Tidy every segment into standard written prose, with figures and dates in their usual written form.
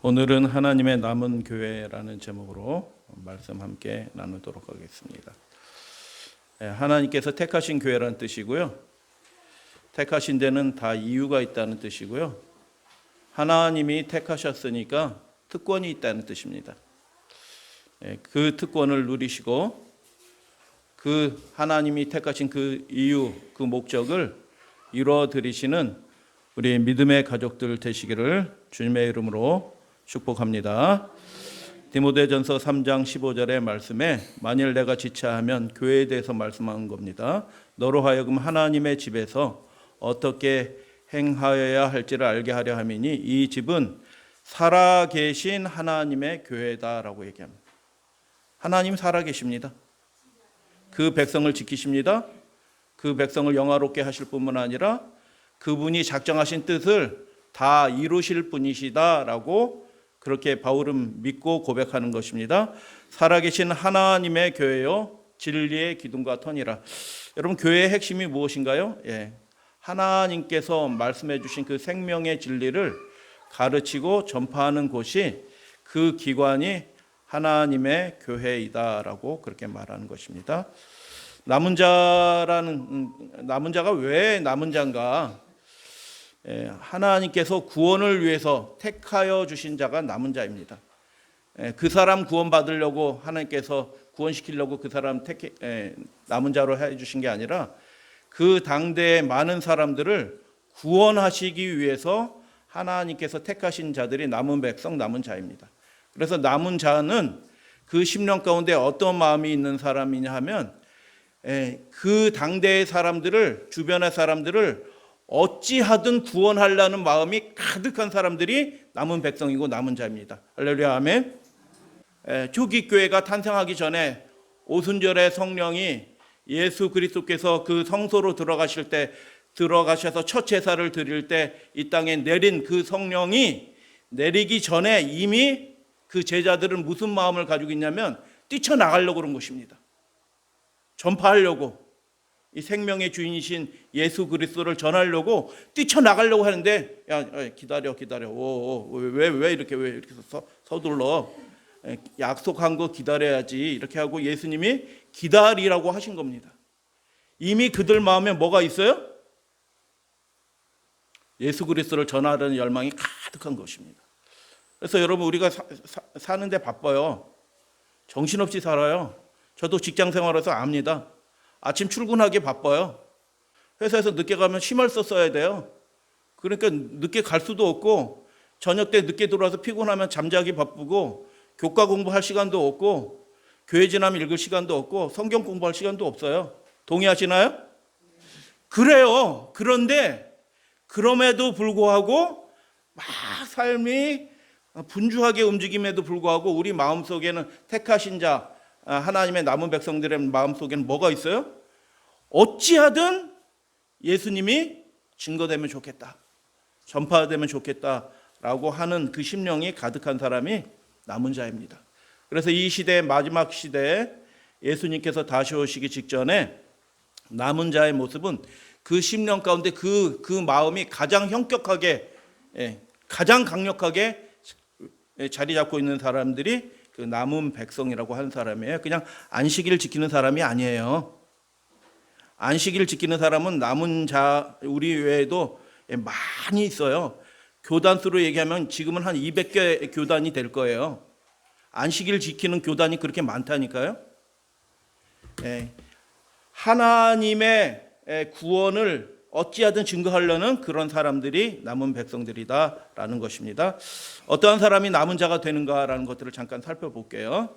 오늘은 하나님의 남은 교회라는 제목으로 말씀 함께 나누도록 하겠습니다. 하나님께서 택하신 교회라는 뜻이고요. 택하신 데는 다 이유가 있다는 뜻이고요. 하나님이 택하셨으니까 특권이 있다는 뜻입니다. 그 특권을 누리시고 그 하나님이 택하신 그 이유, 그 목적을 이루어드리시는 우리 믿음의 가족들 되시기를 주님의 이름으로 축복합니다. 디모데전서 3장 15절의 말씀에 만일 내가 지체하면 교회에 대해서 말씀하는 겁니다. 너로 하여금 하나님의 집에서 어떻게 행하여야 할지를 알게 하려 함이니 이 집은 살아계신 하나님의 교회다라고 얘기합니다. 하나님 살아계십니다. 그 백성을 지키십니다. 그 백성을 영화롭게 하실 뿐만 아니라 그분이 작정하신 뜻을 다 이루실 분이시다라고 그렇게 바울은 믿고 고백하는 것입니다. 살아계신 하나님의 교회요 진리의 기둥과 터니라. 여러분, 교회의 핵심이 무엇인가요? 하나님께서 말씀해 주신 그 생명의 진리를 가르치고 전파하는 곳이 그 기관이 하나님의 교회이다라고 그렇게 말하는 것입니다. 남은 자가 왜 남은 자인가? 하나님께서 구원을 위해서 택하여 주신 자가 남은 자입니다. 그 사람 구원 받으려고 하나님께서 구원시키려고 그 사람 남은 자로 해주신 게 아니라 그 당대의 많은 사람들을 구원하시기 위해서 하나님께서 택하신 자들이 남은 백성, 남은 자입니다. 그래서 남은 자는 그 10년 가운데 어떤 마음이 있는 사람이냐 하면 그 당대의 사람들을, 주변의 사람들을 어찌하든 구원하려는 마음이 가득한 사람들이 남은 백성이고 남은 자입니다. 할렐루야, 아멘. 초기 교회가 탄생하기 전에 오순절에 성령이 예수 그리스도께서 그 성소로 들어가셔서 첫 제사를 드릴 때 이 땅에 내린 그 성령이 내리기 전에 이미 그 제자들은 무슨 마음을 가지고 있냐면 뛰쳐나가려고 그런 것입니다. 전파하려고, 이 생명의 주인이신 예수 그리스도를 전하려고 뛰쳐나가려고 하는데, 야 기다려 왜 이렇게 서둘러, 약속한 거 기다려야지 이렇게 하고 예수님이 기다리라고 하신 겁니다. 이미 그들 마음에 뭐가 있어요? 예수 그리스도를 전하려는 열망이 가득한 것입니다. 그래서 여러분, 우리가 사는데 바빠요. 정신없이 살아요. 저도 직장 생활에서 압니다. 아침 출근하기 바빠요. 회사에서 늦게 가면 심할서 써야 돼요. 그러니까 늦게 갈 수도 없고, 저녁 때 늦게 들어와서 피곤하면 잠자기 바쁘고, 교과 공부할 시간도 없고, 교회 지나면 읽을 시간도 없고, 성경 공부할 시간도 없어요. 동의하시나요? 그래요. 그런데 그럼에도 불구하고 막 삶이 분주하게 움직임에도 불구하고 우리 마음속에는 택하신 자, 하나님의 남은 백성들의 마음속에는 뭐가 있어요? 어찌하든 예수님이 증거되면 좋겠다, 전파되면 좋겠다라고 하는 그 심령이 가득한 사람이 남은 자입니다. 그래서 이 시대의 마지막 시대에 예수님께서 다시 오시기 직전에 남은 자의 모습은 그 심령 가운데 그 마음이 가장 현격하게, 가장 강력하게 자리 잡고 있는 사람들이 그 남은 백성이라고 하는 사람이에요. 그냥 안식일을 지키는 사람이 아니에요. 안식일을 지키는 사람은 남은 자 우리 외에도 많이 있어요. 교단 수로 얘기하면 지금은 한 200개 교단이 될 거예요. 안식일 지키는 교단이 그렇게 많다니까요. 하나님의 구원을 어찌하든 증거하려는 그런 사람들이 남은 백성들이다라는 것입니다. 어떠한 사람이 남은 자가 되는가라는 것들을 잠깐 살펴볼게요.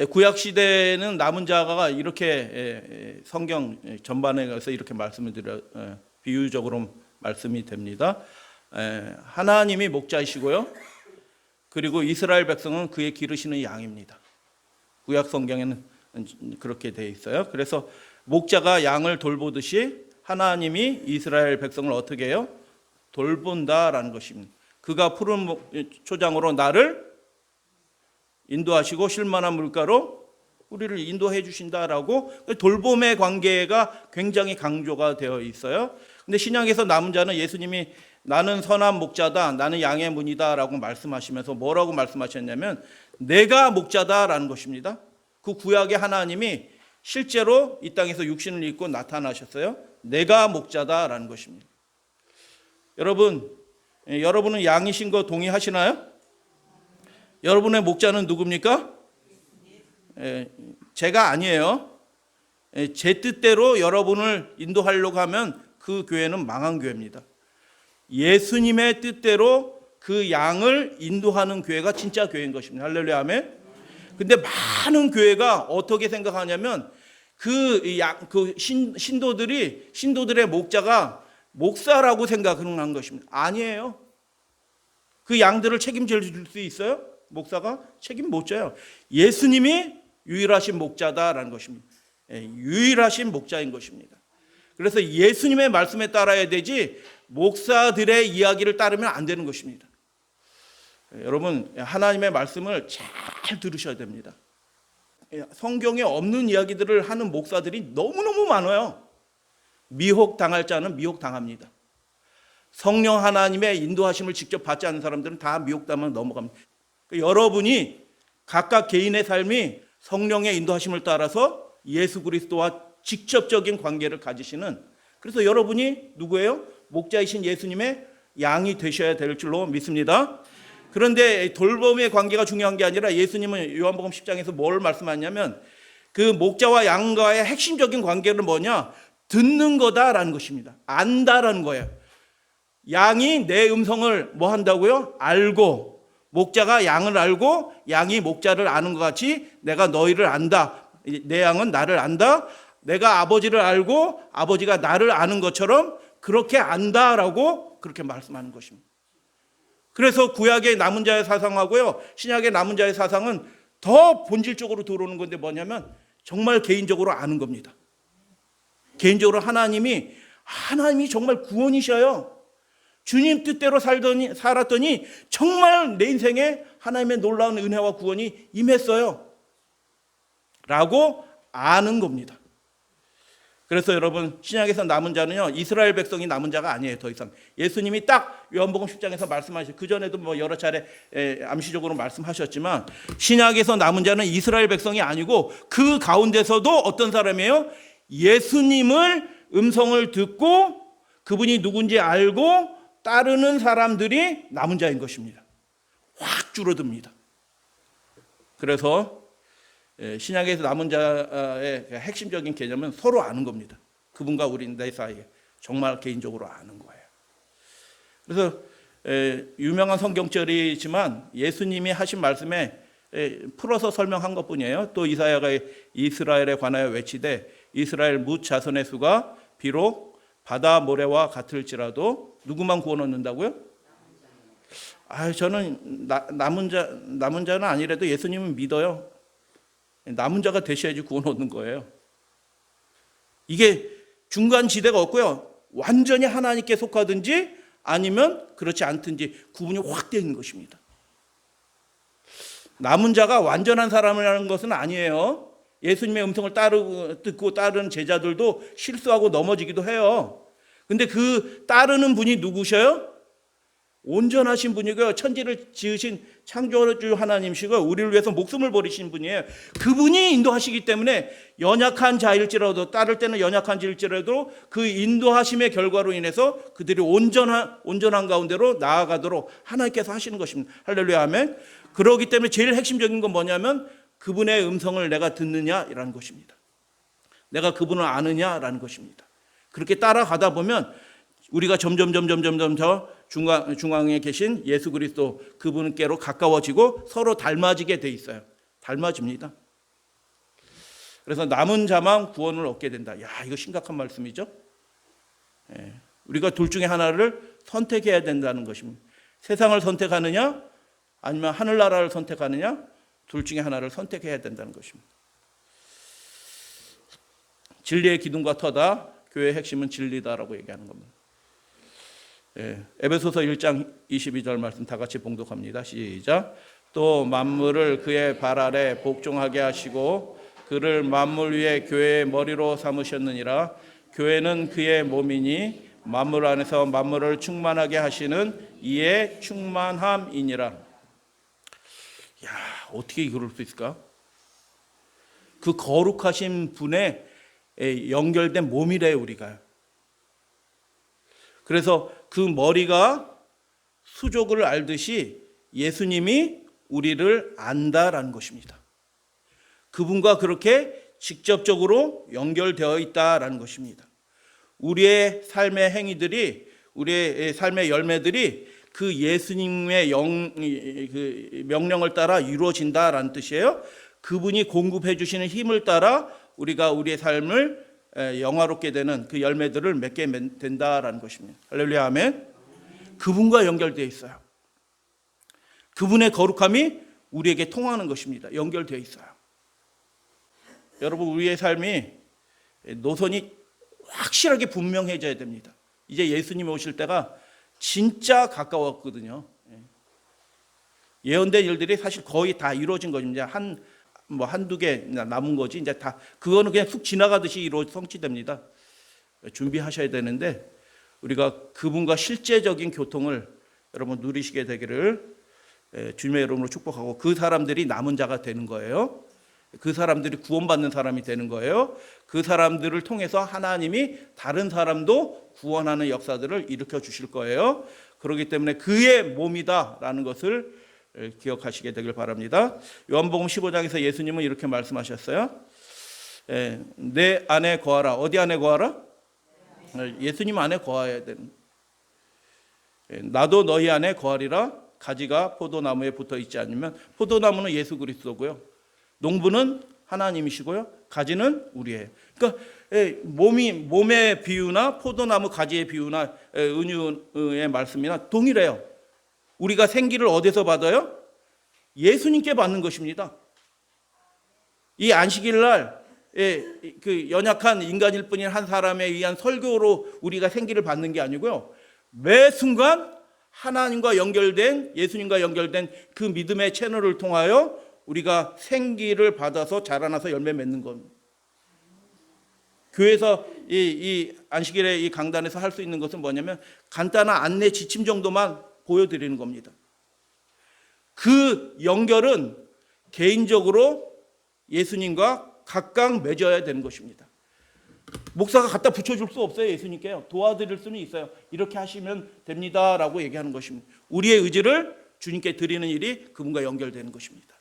구약 시대에는 남은 자가 이렇게 성경 전반에 가서 이렇게 말씀을 비유적으로 말씀이 됩니다. 하나님이 목자이시고요, 그리고 이스라엘 백성은 그의 기르시는 양입니다. 구약 성경에는 그렇게 되어 있어요. 그래서 목자가 양을 돌보듯이 하나님이 이스라엘 백성을 어떻게 해요? 돌본다라는 것입니다. 그가 푸른 초장으로 나를 인도하시고 쉴만한 물가로 우리를 인도해 주신다라고 돌봄의 관계가 굉장히 강조가 되어 있어요. 근데 신약에서 남은 자는 예수님이 나는 선한 목자다, 나는 양의 문이다 라고 말씀하시면서 뭐라고 말씀하셨냐면 내가 목자다라는 것입니다. 그 구약의 하나님이 실제로 이 땅에서 육신을 입고 나타나셨어요. 내가 목자다라는 것입니다. 여러분, 여러분은 양이신 거 동의하시나요? 여러분의 목자는 누굽니까? 제가 아니에요. 제 뜻대로 여러분을 인도하려고 하면 그 교회는 망한 교회입니다. 예수님의 뜻대로 그 양을 인도하는 교회가 진짜 교회인 것입니다. 할렐루야, 아멘. 근데 많은 교회가 어떻게 생각하냐면 신도들의 목자가 목사라고 생각하는 것입니다. 아니에요. 그 양들을 책임질 수 있어요? 목사가 책임 못 져요. 예수님이 유일하신 목자다라는 것입니다. 유일하신 목자인 것입니다. 그래서 예수님의 말씀에 따라야 되지 목사들의 이야기를 따르면 안 되는 것입니다. 여러분, 하나님의 말씀을 잘 들으셔야 됩니다. 성경에 없는 이야기들을 하는 목사들이 너무너무 많아요. 미혹당할 자는 미혹당합니다. 성령 하나님의 인도하심을 직접 받지 않는 사람들은 다 미혹당하면 넘어갑니다. 여러분이 각각 개인의 삶이 성령의 인도하심을 따라서 예수 그리스도와 직접적인 관계를 가지시는, 그래서 여러분이 누구예요? 목자이신 예수님의 양이 되셔야 될 줄로 믿습니다. 그런데 돌봄의 관계가 중요한 게 아니라 예수님은 요한복음 10장에서 뭘 말씀하냐면 그 목자와 양과의 핵심적인 관계는 뭐냐? 듣는 거다라는 것입니다. 안다라는 거예요. 양이 내 음성을 뭐 한다고요? 알고, 목자가 양을 알고 양이 목자를 아는 것 같이 내가 너희를 안다. 내 양은 나를 안다. 내가 아버지를 알고 아버지가 나를 아는 것처럼 그렇게 안다라고 그렇게 말씀하는 것입니다. 그래서 구약의 남은 자의 사상하고요, 신약의 남은 자의 사상은 더 본질적으로 들어오는 건데 뭐냐면 정말 개인적으로 아는 겁니다. 개인적으로 하나님이 정말 구원이셔요. 주님 뜻대로 살았더니 정말 내 인생에 하나님의 놀라운 은혜와 구원이 임했어요 라고 아는 겁니다. 그래서 여러분, 신약에서 남은 자는요, 이스라엘 백성이 남은 자가 아니에요. 더 이상 예수님이 딱 요한복음 10장에서 말씀하셨어요. 그전에도 뭐 여러 차례 암시적으로 말씀하셨지만 신약에서 남은 자는 이스라엘 백성이 아니고 그 가운데서도 어떤 사람이에요? 예수님을 음성을 듣고 그분이 누군지 알고 따르는 사람들이 남은 자인 것입니다. 확 줄어듭니다. 그래서 신약에서 남은 자의 핵심적인 개념은 서로 아는 겁니다. 그분과 우리 내 사이에 정말 개인적으로 아는 거예요. 그래서 유명한 성경절이지만 예수님이 하신 말씀에 풀어서 설명한 것뿐이에요. 또 이사야가 이스라엘에 관하여 외치되 이스라엘 뭇 자손의 수가 비록 바다 모래와 같을지라도 누구만 구원 얻는다고요? 저는 남은 자는 아니라도 예수님은 믿어요. 남은 자가 되셔야지 구원 얻는 거예요. 이게 중간 지대가 없고요. 완전히 하나님께 속하든지 아니면 그렇지 않든지 구분이 확 되는 것입니다. 남은 자가 완전한 사람이라는 것은 아니에요. 예수님의 음성을 듣고 따르는 제자들도 실수하고 넘어지기도 해요. 근데 그 따르는 분이 누구셔요? 온전하신 분이고요. 천지를 지으신 창조주 하나님이시고 우리를 위해서 목숨을 버리신 분이에요. 그분이 인도하시기 때문에 연약한 자일지라도, 따를 때는 연약한 자일지라도 그 인도하심의 결과로 인해서 그들이 온전한 가운데로 나아가도록 하나님께서 하시는 것입니다. 할렐루야, 아멘. 그렇기 때문에 제일 핵심적인 건 뭐냐면 그분의 음성을 내가 듣느냐라는 것입니다. 내가 그분을 아느냐라는 것입니다. 그렇게 따라가다 보면 우리가 점점 더 중앙에 계신 예수 그리스도 그분께로 가까워지고 서로 닮아지게 돼 있어요. 닮아집니다. 그래서 남은 자만 구원을 얻게 된다. 야, 이거 심각한 말씀이죠. 우리가 둘 중에 하나를 선택해야 된다는 것입니다. 세상을 선택하느냐 아니면 하늘나라를 선택하느냐, 둘 중에 하나를 선택해야 된다는 것입니다. 진리의 기둥과 터다. 교회의 핵심은 진리다라고 얘기하는 겁니다. 에베소서 1장 22절 말씀 다 같이 봉독합니다. 시작. 또 만물을 그의 발 아래 복종하게 하시고 그를 만물 위에 교회의 머리로 삼으셨느니라. 교회는 그의 몸이니 만물 안에서 만물을 충만하게 하시는 이의 충만함이니라. 야, 어떻게 그럴 수 있을까? 그 거룩하신 분의 연결된 몸이래요, 우리가. 그래서 그 머리가 수족을 알듯이 예수님이 우리를 안다라는 것입니다. 그분과 그렇게 직접적으로 연결되어 있다라는 것입니다. 우리의 삶의 행위들이, 우리의 삶의 열매들이 그 예수님의 그 명령을 따라 이루어진다라는 뜻이에요. 그분이 공급해 주시는 힘을 따라 우리가 우리의 삶을 영화롭게 되는 그 열매들을 맺게 된다라는 것입니다. 할렐루야, 아멘. 그분과 연결되어 있어요. 그분의 거룩함이 우리에게 통하는 것입니다. 연결되어 있어요. 여러분, 우리의 삶이 노선이 확실하게 분명해져야 됩니다. 이제 예수님이 오실 때가 진짜 가까웠거든요. 예언된 일들이 사실 거의 다 이루어진 거죠. 이제 한두 개 남은 거지. 이제 다 그거는 그냥 쑥 지나가듯이 성취됩니다. 준비하셔야 되는데 우리가 그분과 실제적인 교통을 여러분 누리시게 되기를 주님의 이름으로 축복하고, 그 사람들이 남은 자가 되는 거예요. 그 사람들이 구원받는 사람이 되는 거예요. 그 사람들을 통해서 하나님이 다른 사람도 구원하는 역사들을 일으켜 주실 거예요. 그렇기 때문에 그의 몸이다라는 것을 기억하시게 되길 바랍니다. 요한복음 15장에서 예수님은 이렇게 말씀하셨어요. 내 안에 거하라. 어디 안에 거하라? 예수님 안에 거하야 되는. 나도 너희 안에 거하리라. 가지가 포도나무에 붙어 있지 않으면, 포도나무는 예수 그리스도고요, 농부는 하나님이시고요, 가지는 우리예요. 그러니까 몸의 비유나 포도나무 가지의 비유나 은유의 말씀이나 동일해요. 우리가 생기를 어디서 받아요? 예수님께 받는 것입니다. 이 안식일 날 그 연약한 인간일 뿐인 한 사람에 의한 설교로 우리가 생기를 받는 게 아니고요, 매 순간 하나님과 연결된, 예수님과 연결된 그 믿음의 채널을 통하여 우리가 생기를 받아서 자라나서 열매 맺는 겁니다. 교회에서 이 안식일에 이 강단에서 할 수 있는 것은 뭐냐면 간단한 안내 지침 정도만 보여드리는 겁니다. 그 연결은 개인적으로 예수님과 각각 맺어야 되는 것입니다. 목사가 갖다 붙여줄 수 없어요. 예수님께요. 도와드릴 수는 있어요. 이렇게 하시면 됩니다라고 얘기하는 것입니다. 우리의 의지를 주님께 드리는 일이 그분과 연결되는 것입니다.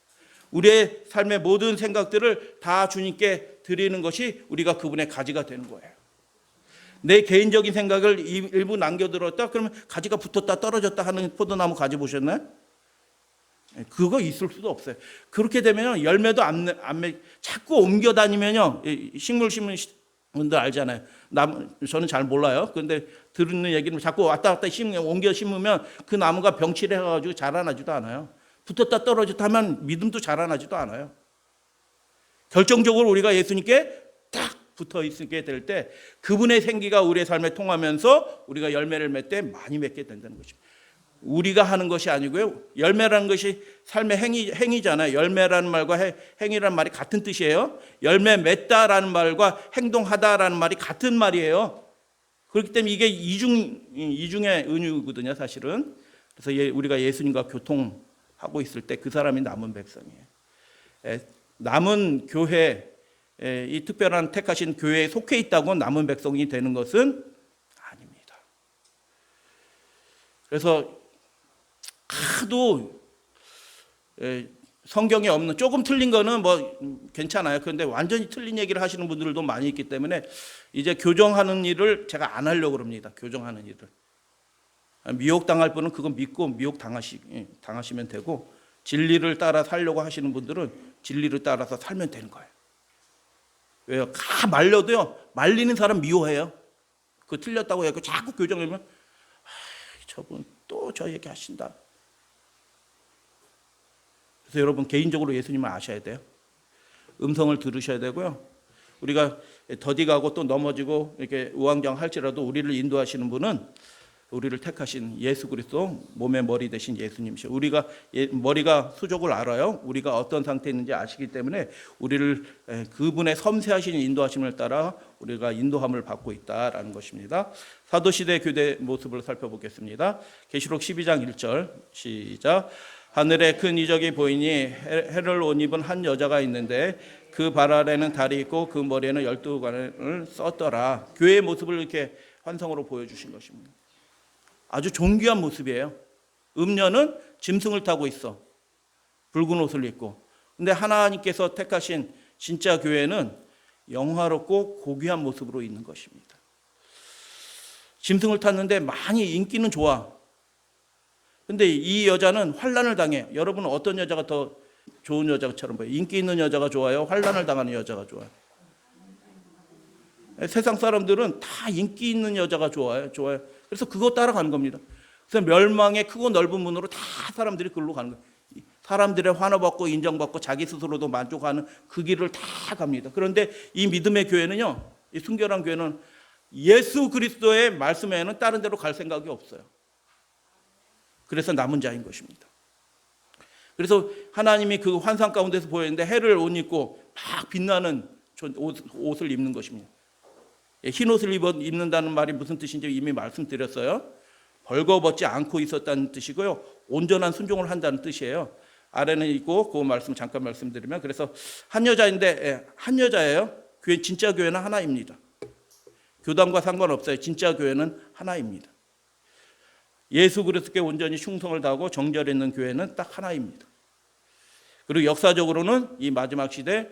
우리의 삶의 모든 생각들을 다 주님께 드리는 것이 우리가 그분의 가지가 되는 거예요. 내 개인적인 생각을 일부 남겨들었다 그러면 가지가 붙었다 떨어졌다 하는 포도나무 가지 보셨나요? 그거 있을 수도 없어요. 그렇게 되면 열매도 자꾸 옮겨 다니면요, 식물 심는 분들 알잖아요. 저는 잘 몰라요. 그런데 듣는 얘기는 자꾸 왔다 갔다 옮겨 심으면 그 나무가 병치레 해가지고 자라나지도 않아요. 붙었다 떨어졌다 하면 믿음도 자라나지도 않아요. 결정적으로 우리가 예수님께 딱 붙어 있게 될 때 그분의 생기가 우리의 삶에 통하면서 우리가 열매를 맺되 많이 맺게 된다는 것입니다. 우리가 하는 것이 아니고요, 열매라는 것이 삶의 행위잖아요. 열매라는 말과 행위라는 말이 같은 뜻이에요. 열매 맺다라는 말과 행동하다라는 말이 같은 말이에요. 그렇기 때문에 이게 이중의 은유거든요, 사실은. 그래서 우리가 예수님과 교통하고 있을 때 그 사람이 남은 백성이에요. 남은 교회, 이 특별한 택하신 교회에 속해 있다고 남은 백성이 되는 것은 아닙니다. 그래서 하도 성경에 없는, 조금 틀린 거는 뭐 괜찮아요. 그런데 완전히 틀린 얘기를 하시는 분들도 많이 있기 때문에 이제 교정하는 일을 제가 안 하려고 합니다. 교정하는 일을. 미혹당할 분은 그거 믿고 미혹당하시면 되고, 진리를 따라 살려고 하시는 분들은 진리를 따라서 살면 되는 거예요. 왜요? 말려도요, 말리는 사람 미워해요. 그거 틀렸다고 해서 자꾸 교정하면 저분 또 저 얘기 하신다. 그래서 여러분 개인적으로 예수님을 아셔야 돼요. 음성을 들으셔야 되고요. 우리가 더디가고 또 넘어지고 이렇게 우왕좌왕 할지라도 우리를 인도하시는 분은 우리를 택하신 예수 그리스도, 몸의 머리 되신 예수님이시죠. 우리가 머리가 수족을 알아요. 우리가 어떤 상태에 있는지 아시기 때문에 우리를 그분의 섬세하신 인도하심을 따라 우리가 인도함을 받고 있다라는 것입니다. 사도시대 교대 모습을 살펴보겠습니다. 계시록 12장 1절 시작. 하늘에 큰 이적이 보이니 해를 옷 입은 한 여자가 있는데 그 발 아래는 달이 있고 그 머리에는 12관을 썼더라. 교회의 모습을 이렇게 환상으로 보여주신 것입니다. 아주 존귀한 모습이에요. 음녀는 짐승을 타고 있어. 붉은 옷을 입고. 근데 하나님께서 택하신 진짜 교회는 영화롭고 고귀한 모습으로 있는 것입니다. 짐승을 탔는데 많이 인기는 좋아. 근데 이 여자는 환난을 당해. 여러분은 어떤 여자가 더 좋은 여자처럼 보여요? 인기 있는 여자가 좋아요? 환난을 당하는 여자가 좋아요? 세상 사람들은 다 인기 있는 여자가 좋아요. 그래서 그거 따라가는 겁니다. 그래서 멸망의 크고 넓은 문으로 다 사람들이 그걸로 가는 거예요. 사람들의 환호받고 인정받고 자기 스스로도 만족하는 그 길을 다 갑니다. 그런데 이 믿음의 교회는요, 이 순결한 교회는 예수 그리스도의 말씀 외에는 다른 데로 갈 생각이 없어요. 그래서 남은 자인 것입니다. 그래서 하나님이 그 환상 가운데서 보였는데 해를 옷 입고 막 빛나는 옷을 입는 것입니다. 흰 옷을 입는다는 말이 무슨 뜻인지 이미 말씀드렸어요. 벌거벗지 않고 있었다는 뜻이고요. 온전한 순종을 한다는 뜻이에요. 아래는 있고 그 말씀 잠깐 말씀드리면, 그래서 한 여자인데 한 여자예요. 교회, 진짜 교회는 하나입니다. 교단과 상관없어요. 진짜 교회는 하나입니다. 예수 그리스도께 온전히 충성을 다하고 정결 있는 교회는 딱 하나입니다. 그리고 역사적으로는 이 마지막 시대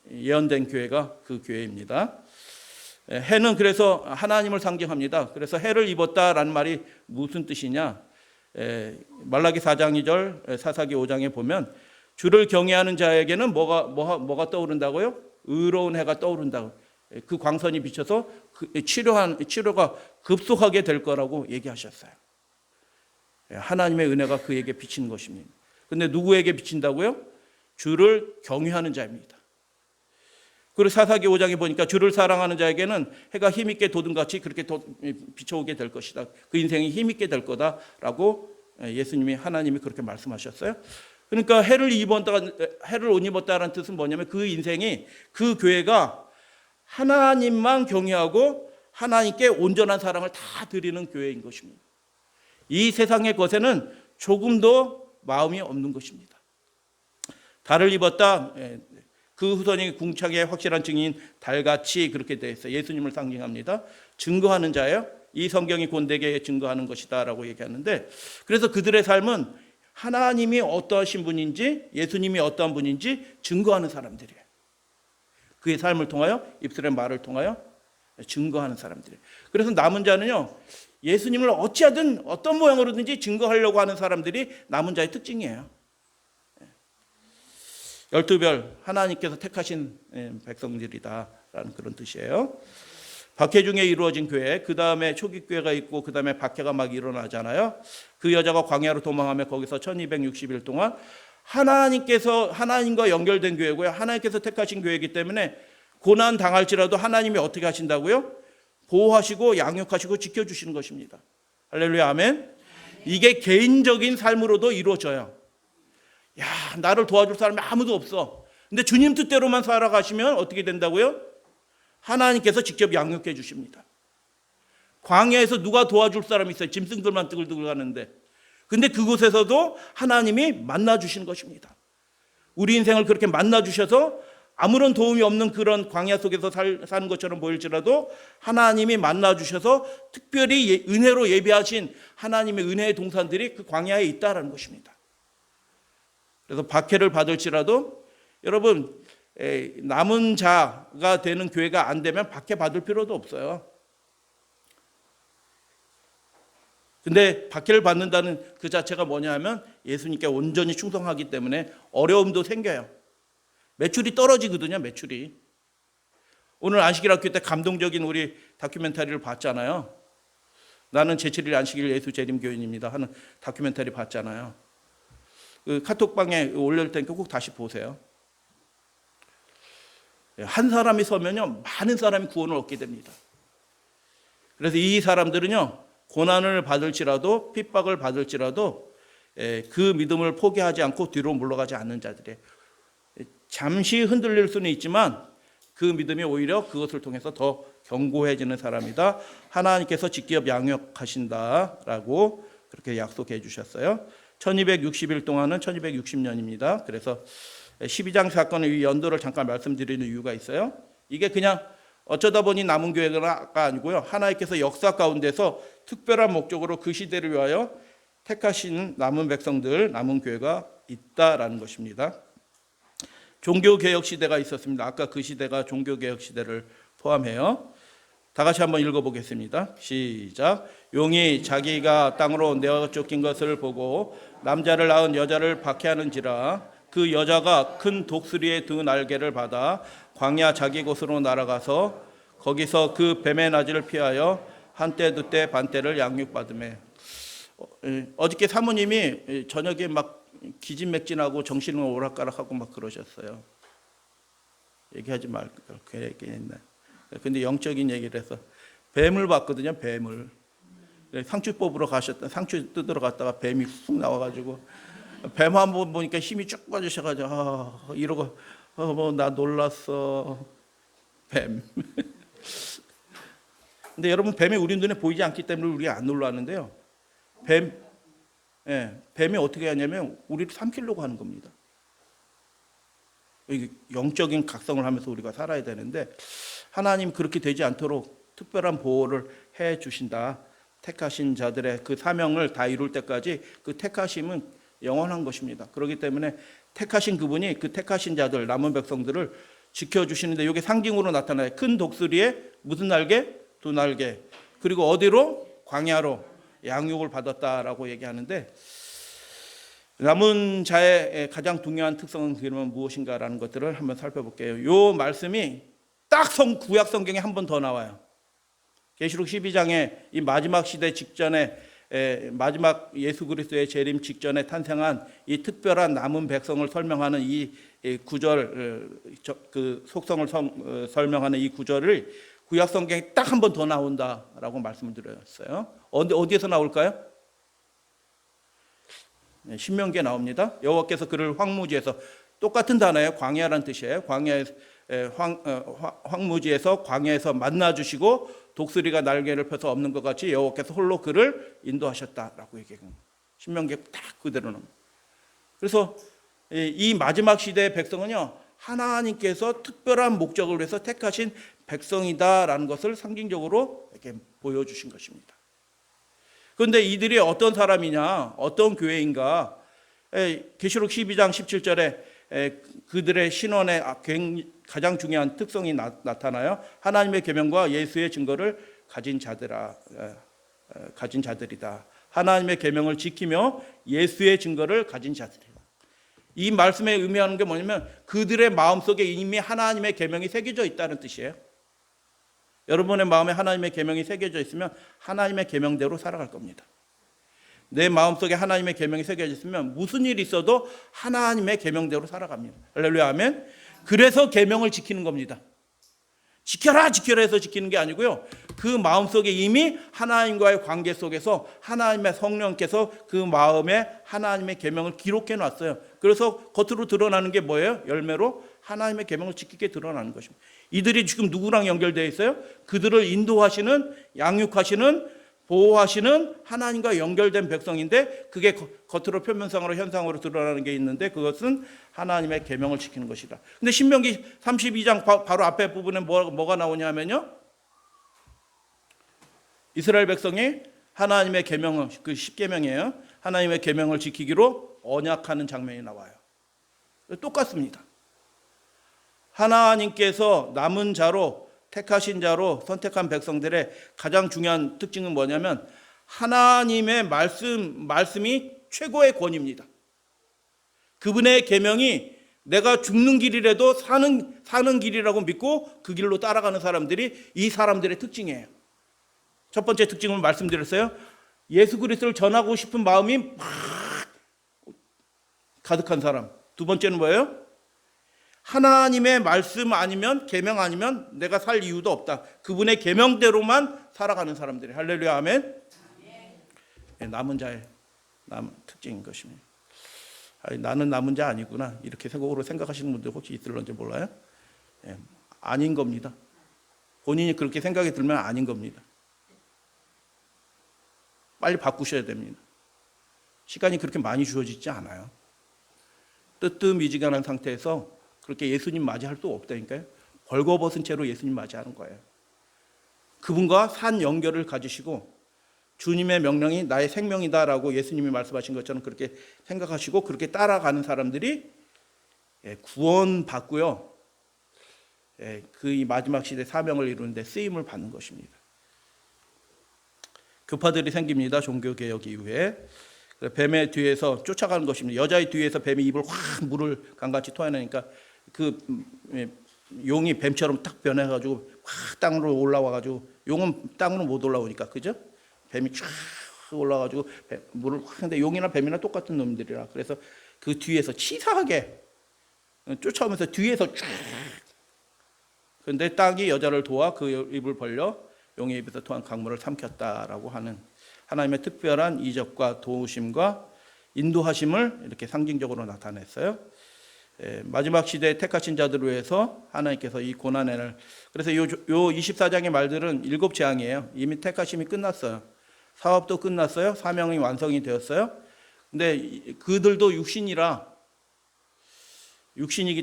예언된 교회가 그 교회입니다. 해는 그래서 하나님을 상징합니다. 그래서 해를 입었다라는 말이 무슨 뜻이냐? 말라기 4장 2절, 사사기 5장에 보면 주를 경외하는 자에게는 뭐가 떠오른다고요? 의로운 해가 떠오른다고. 그 광선이 비쳐서 치료가 급속하게 될 거라고 얘기하셨어요. 하나님의 은혜가 그에게 비치는 것입니다. 근데 누구에게 비친다고요? 주를 경외하는 자입니다. 그리고 사사기 5장에 보니까 주를 사랑하는 자에게는 해가 힘있게 돋음같이 그렇게 비춰오게 될 것이다. 그 인생이 힘있게 될 거다라고 예수님이, 하나님이 그렇게 말씀하셨어요. 그러니까 해를 옷 입었다라는 뜻은 뭐냐면 그 인생이, 그 교회가 하나님만 경외하고 하나님께 온전한 사랑을 다 드리는 교회인 것입니다. 이 세상의 것에는 조금도 마음이 없는 것입니다. 달을 입었다, 그 후손이 궁창의 확실한 증인 달같이 그렇게 되어 있어요. 예수님을 상징합니다. 증거하는 자예요. 이 성경이 본되게 증거하는 것이다 라고 얘기하는데, 그래서 그들의 삶은 하나님이 어떠하신 분인지, 예수님이 어떠한 분인지 증거하는 사람들이에요. 그의 삶을 통하여, 입술의 말을 통하여 증거하는 사람들이에요. 그래서 남은 자는요, 예수님을 어찌하든 어떤 모양으로든지 증거하려고 하는 사람들이 남은 자의 특징이에요. 12별, 하나님께서 택하신 백성들이다라는 그런 뜻이에요. 박해 중에 이루어진 교회, 그 다음에 초기 교회가 있고 그 다음에 박해가 막 일어나잖아요. 그 여자가 광야로 도망하며 거기서 1260일 동안 하나님과 연결된 교회고요. 하나님께서 택하신 교회이기 때문에 고난 당할지라도 하나님이 어떻게 하신다고요? 보호하시고 양육하시고 지켜주시는 것입니다. 할렐루야, 아멘. 이게 개인적인 삶으로도 이루어져요. 야, 나를 도와줄 사람이 아무도 없어. 근데 주님 뜻대로만 살아가시면 어떻게 된다고요? 하나님께서 직접 양육해 주십니다. 광야에서 누가 도와줄 사람이 있어요? 짐승들만 뜨글뜨글 가는데. 근데 그곳에서도 하나님이 만나 주시는 것입니다. 우리 인생을 그렇게 만나 주셔서 아무런 도움이 없는 그런 광야 속에서 사는 것처럼 보일지라도 하나님이 만나 주셔서 특별히 은혜로 예비하신 하나님의 은혜의 동산들이 그 광야에 있다라는 것입니다. 그래서 박해를 받을지라도 여러분, 남은 자가 되는 교회가 안 되면 박해 받을 필요도 없어요. 근데 박해를 받는다는 그 자체가 뭐냐 하면 예수님께 온전히 충성하기 때문에 어려움도 생겨요. 매출이 떨어지거든요, 매출이. 오늘 안식일학교 때 감동적인 우리 다큐멘터리를 봤잖아요. 나는 제7일 안식일 예수 재림교인입니다 하는 다큐멘터리 봤잖아요. 그 카톡방에 올릴 테니까 꼭 다시 보세요. 한 사람이 서면요, 많은 사람이 구원을 얻게 됩니다. 그래서 이 사람들은요, 고난을 받을지라도 핍박을 받을지라도 그 믿음을 포기하지 않고 뒤로 물러가지 않는 자들이에요. 잠시 흔들릴 수는 있지만 그 믿음이 오히려 그것을 통해서 더 견고해지는 사람이다. 하나님께서 직접 양육하신다라고 그렇게 약속해 주셨어요. 1260일 동안은 1260년입니다. 그래서 12장 사건의 연도를 잠깐 말씀드리는 이유가 있어요. 이게 그냥 어쩌다 보니 남은 교회가 아니고요. 하나님께서 역사 가운데서 특별한 목적으로 그 시대를 위하여 택하신 남은 백성들, 남은 교회가 있다라는 것입니다. 종교개혁 시대가 있었습니다. 아까 그 시대가 종교개혁 시대를 포함해요. 다 같이 한번 읽어보겠습니다. 시작. 용이 자기가 땅으로 내어 쫓긴 것을 보고 남자를 낳은 여자를 박해하는지라 그 여자가 큰 독수리의 두 날개를 받아 광야 자기 곳으로 날아가서 거기서 그 뱀의 나지를 피하여 한때 두때 반때를 양육받으며. 어저께 사모님이 저녁에 막 기진맥진하고 정신을 오락가락하고 막 그러셨어요. 얘기하지 말고 괜히 얘기했네. 근데 영적인 얘기를 해서 뱀을 봤거든요. 뱀을. 상추 뽑으러 가셨다. 상추 뜯으러 갔다가 뱀이 훅 나와가지고 뱀 한번 보니까 힘이 쭉 빠지셔가지고 이러고 뭐 나 놀랐어. 뱀. 근데 여러분 뱀이 우리 눈에 보이지 않기 때문에 우리가 안 놀라는데요. 뱀이 어떻게 하냐면 우리를 삼키려고 하는 겁니다. 영적인 각성을 하면서 우리가 살아야 되는데 하나님 그렇게 되지 않도록 특별한 보호를 해 주신다. 택하신 자들의 그 사명을 다 이룰 때까지 그 택하심은 영원한 것입니다. 그렇기 때문에 택하신 그분이 그 택하신 자들, 남은 백성들을 지켜주시는데 이게 상징으로 나타나요. 큰 독수리에 무슨 날개? 두 날개. 그리고 어디로? 광야로 양육을 받았다라고 얘기하는데 남은 자의 가장 중요한 특성은 그러면 무엇인가라는 것들을 한번 살펴볼게요. 이 말씀이 딱 구약 성경에 한 번 더 나와요. 계시록 12장에 이 마지막 시대 직전에 마지막 예수 그리스도의 재림 직전에 탄생한 이 특별한 남은 백성을 설명하는 이 구절, 그 속성을 설명하는 이 구절을 구약 성경에 딱 한 번 더 나온다라고 말씀을 드렸어요. 어디에서 나올까요? 신명기에 나옵니다. 여호와께서 그를 황무지에서, 똑같은 단어예요. 광야라는 뜻이에요. 황무지에서 광야에서 만나 주시고 독수리가 날개를 펴서 없는 것 같이 여호와께서 홀로 그를 인도하셨다라고 얘기해요. 신명기에 딱 그대로 나옵니다. 그래서 이 마지막 시대의 백성은요, 하나님께서 특별한 목적을 위해서 택하신 백성이다라는 것을 상징적으로 이렇게 보여주신 것입니다. 그런데 이들이 어떤 사람이냐, 어떤 교회인가? 계시록 12장 17절에 그들의 신원의 가장 중요한 특성이 나타나요. 하나님의 계명과 예수의 증거를 가진 자들이다. 하나님의 계명을 지키며 예수의 증거를 가진 자들이다. 이 말씀에 의미하는 게 뭐냐면 그들의 마음속에 이미 하나님의 계명이 새겨져 있다는 뜻이에요. 여러분의 마음에 하나님의 계명이 새겨져 있으면 하나님의 계명대로 살아갈 겁니다. 내 마음속에 하나님의 계명이 새겨져 있으면 무슨 일이 있어도 하나님의 계명대로 살아갑니다. 할렐루야, 아멘. 그래서 계명을 지키는 겁니다. 지켜라 해서 지키는 게 아니고요. 그 마음속에 이미 하나님과의 관계 속에서 하나님의 성령께서 그 마음에 하나님의 계명을 기록해 놨어요. 그래서 겉으로 드러나는 게 뭐예요? 열매로 하나님의 계명을 지키게 드러나는 것입니다. 이들이 지금 누구랑 연결되어 있어요? 그들을 인도하시는, 양육하시는, 보호하시는 하나님과 연결된 백성인데 그게 겉으로 표면상으로 현상으로 드러나는 게 있는데 그것은 하나님의 계명을 지키는 것이다. 근데 신명기 32장 바로 앞에 부분에 뭐가 나오냐면요, 이스라엘 백성이 하나님의 계명을, 그 10계명이에요. 하나님의 계명을 지키기로 언약하는 장면이 나와요. 똑같습니다. 하나님께서 남은 자로, 택하신 자로 선택한 백성들의 가장 중요한 특징은 뭐냐면 하나님의 말씀이 최고의 권위입니다. 그분의 계명이 내가 죽는 길이라도 사는 길이라고 믿고 그 길로 따라가는 사람들이 이 사람들의 특징이에요. 첫 번째 특징을 말씀드렸어요. 예수 그리스도를 전하고 싶은 마음이 막 가득한 사람. 두 번째는 뭐예요? 하나님의 말씀 아니면, 계명 아니면 내가 살 이유도 없다. 그분의 계명대로만 살아가는 사람들이. 할렐루야, 아멘. 남은 자의 특징인 것입니다. 나는 남은 자 아니구나 이렇게 생각으로 생각하시는 분들 혹시 있을런지 몰라요. 아닌 겁니다. 본인이 그렇게 생각이 들면 아닌 겁니다. 빨리 바꾸셔야 됩니다. 시간이 그렇게 많이 주어지지 않아요. 뜨뜻미지근한 상태에서 그렇게 예수님 맞이할 수 없다니까요. 벌거벗은 채로 예수님 맞이하는 거예요. 그분과 산 연결을 가지시고 주님의 명령이 나의 생명이다라고 예수님이 말씀하신 것처럼 그렇게 생각하시고 그렇게 따라가는 사람들이 구원받고요. 그 마지막 시대 사명을 이루는데 쓰임을 받는 것입니다. 교파들이 생깁니다. 종교개혁 이후에. 뱀의 뒤에서 쫓아가는 것입니다. 여자의 뒤에서 뱀이 입을 확 물을 강같이 토해내니까 그 용이 뱀처럼 딱 변해가지고 확 땅으로 올라와가지고 용은 땅으로 못 올라오니까 그죠? 뱀이 쫙 올라가지고 물을 확 하는데 용이나 뱀이나 똑같은 놈들이라 그래서 그 뒤에서 치사하게 쫓아오면서 뒤에서 쫙 근데 땅이 여자를 도와 그 입을 벌려 용의 입에서 토한 강물을 삼켰다라고 하는 하나님의 특별한 이적과 도우심과 인도하심을 이렇게 상징적으로 나타냈어요. 마지막 시대에 택하신 자들을 위해서 하나님께서 이 고난을 그래서 요 24장의 말들은 7재앙이에요. 이미 택하심이 끝났어요. 사업도 끝났어요. 사명이 완성이 되었어요. 근데 그들도 육신이기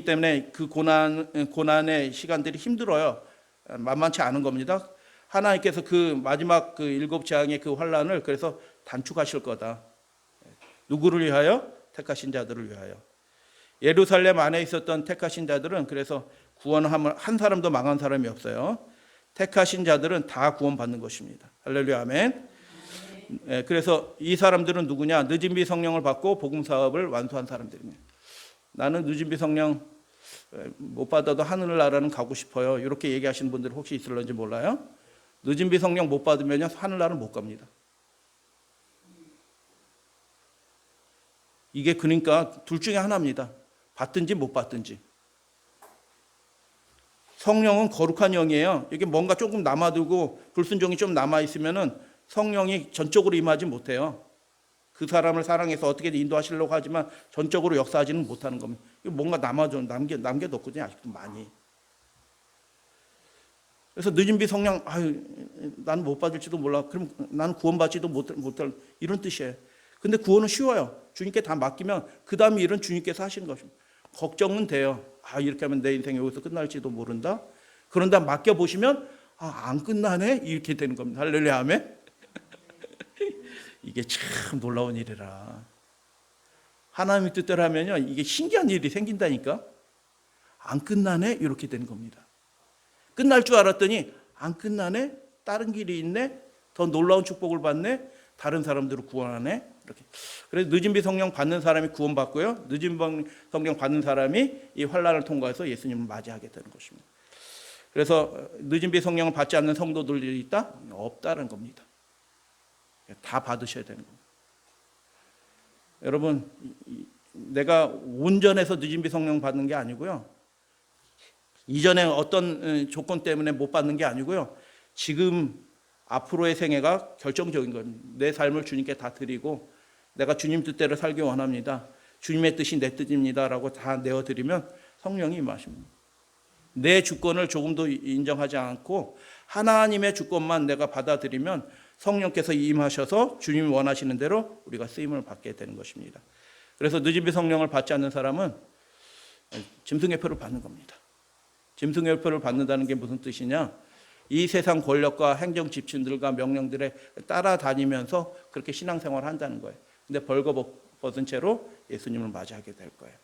때문에 그 고난의 시간들이 힘들어요. 만만치 않은 겁니다. 하나님께서 그 마지막 그 7재앙의 그 환란을 그래서 단축하실 거다. 누구를 위하여? 택하신 자들을 위하여. 예루살렘 안에 있었던 택하신 자들은 그래서 구원함을 한 사람도 망한 사람이 없어요. 택하신 자들은 다 구원받는 것입니다. 할렐루야 아멘. 그래서 이 사람들은 누구냐? 늦은 비 성령을 받고 복음 사업을 완수한 사람들입니다. 나는 늦은 비 성령 못 받아도 하늘나라는 가고 싶어요. 이렇게 얘기하시는 분들 혹시 있을런지 몰라요. 늦은 비 성령 못 받으면 하늘나라는 못 갑니다. 이게 그러니까 둘 중에 하나입니다. 받든지 못 받든지. 성령은 거룩한 영이에요. 이게 뭔가 조금 남아두고 불순종이 좀 남아있으면은 성령이 전적으로 임하지 못해요. 그 사람을 사랑해서 어떻게든 인도하시려고 하지만 전적으로 역사하지는 못하는 겁니다. 뭔가 남겨뒀거든요. 아직도 많이. 그래서 늦은 비 성령, 나는 못 받을지도 몰라. 그럼 나는 구원받지도 못할 이런 뜻이에요. 근데 구원은 쉬워요. 주님께 다 맡기면 그 다음 일은 주님께서 하시는 것입니다. 걱정은 돼요. 이렇게 하면 내 인생이 여기서 끝날지도 모른다. 그런다 맡겨보시면 안 끝나네? 이렇게 되는 겁니다. 할렐루야 아멘. 이게 참 놀라운 일이라. 하나님의 뜻대로 하면요, 이게 신기한 일이 생긴다니까. 안 끝나네? 이렇게 되는 겁니다. 끝날 줄 알았더니 안 끝나네? 다른 길이 있네? 더 놀라운 축복을 받네? 다른 사람들을 구원하네? 이렇게. 그래서 늦은 비 성령 받는 사람이 구원받고요. 늦은 비 성령 받는 사람이 이 환란을 통과해서 예수님을 맞이하게 되는 것입니다. 그래서 늦은 비 성령을 받지 않는 성도들이 있다? 없다는 겁니다. 다 받으셔야 되는 겁니다. 여러분, 내가 온전해서 늦은 비 성령 받는 게 아니고요. 이전에 어떤 조건 때문에 못 받는 게 아니고요. 지금 앞으로의 생애가 결정적인 겁니다. 내 삶을 주님께 다 드리고 내가 주님 뜻대로 살기 원합니다. 주님의 뜻이 내 뜻입니다라고 다 내어드리면 성령이 임하십니다. 내 주권을 조금도 인정하지 않고 하나님의 주권만 내가 받아들이면 성령께서 임하셔서 주님이 원하시는 대로 우리가 쓰임을 받게 되는 것입니다. 그래서 늦은 비 성령을 받지 않는 사람은 짐승의 표를 받는 겁니다. 짐승의 표를 받는다는 게 무슨 뜻이냐? 이 세상 권력과 행정 집신들과 명령들에 따라다니면서 그렇게 신앙생활을 한다는 거예요. 근데 벌거벗은 채로 예수님을 맞이하게 될 거예요.